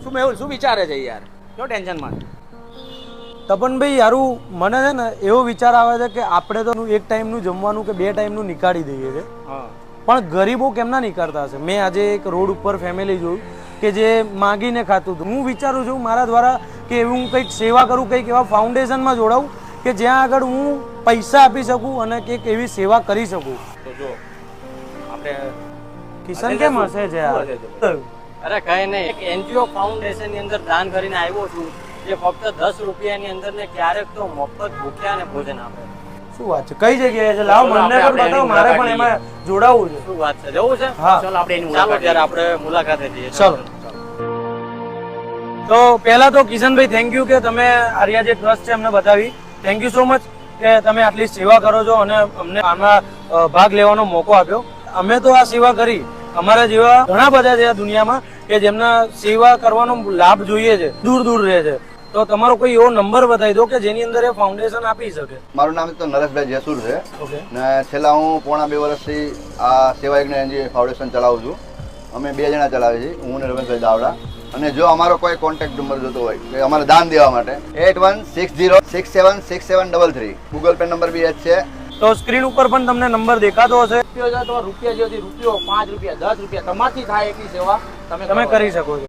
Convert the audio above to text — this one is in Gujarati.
શું મેહુલ શું વિચારે છે યાર? ક્યો ટેન્શનમાં? તપનભાઈ યારું મને છે ને એવો વિચાર આવે છે કે આપણે તો એક ટાઈમનું જમવાનું કે 2 ટાઈમનું નીકાળી દઈએ છે, પણ ગરીબો કેમના નીકાળતા હશે? મેં આજે એક રોડ ઉપર ફેમિલી જોયું કે જે માગીને ખાતું હતું. હું વિચારું છું મારા દ્વારા કે હું કંઈક સેવા કરું, કંઈક એવા ફાઉન્ડેશનમાં જોડાવું કે જ્યાં આગળ હું પૈસા આપી શકું અને કંઈક એવી સેવા કરી શકું. તો જો આપણે કિશન કેમ હશે છે યાર? અરે કઈ નહીં, એક એનજીઓ ફાઉન્ડેશન ની અંદર દાન કરીને આવ્યો છું, જે ફક્ત 10 રૂપિયાની અંદર ને ક્યારેક તો મફત ભૂખ્યા ને ભોજન આપે. શું વાત છે? કઈ જગ્યાએ છે? લાવ મને પણ બતાવો, મારે પણ એમાં જોડાવું છે. શું વાત છે? જવું છે? હા ચાલો આપણે એની ચાલો ત્યારે આપણે મુલાકાતે જઈએ. ચાલો. તો પહેલા તો કિશનભાઈ થેન્ક યુ કે તમે આર્યા જે ટ્રસ્ટ છે અમને બતાવી. થેન્ક યુ સો મચ કે તમે આટલી સેવા કરો છો અને અમને આમાં ભાગ લેવાનો મોકો આપ્યો. અમે તો આ સેવા કરી, અમારા જેવા ઘણા બધા છે આ દુનિયામાં કે જેમના સેવા કરવાનો લાભ જોઈએ છે, દૂર દૂર રહે છે. તો તમારો કોઈ એવો નંબર બતાવી દો કે જેની અંદર એ ફાઉન્ડેશન આપી શકે. મારું નામ તો નરેશભાઈ જેસુર છે ઓકે. ને છેલ્લા હું પોણા 2 વર્ષથી આ સેવા યજ્ઞ એનજીઓ ફાઉન્ડેશન ચલાવું છું. અમે 2 જણા ચલાવીએ છીએ, હું ને રમેશભાઈ દાવડા. અને જો અમારો કોઈ કોન્ટેક્ટ નંબર જોતો હોય કે અમારે દાન દેવા માટે 8160676733 ગૂગલ પે નંબર બી છે. તો સ્ક્રીન ઉપર પણ તમને નંબર દેખાતો હશે, રૂપિયો જેથી રૂપિયો, 5 રૂપિયા, 10 રૂપિયા તમારથી થાય એટલી સેવા તમે કરી શકો છો.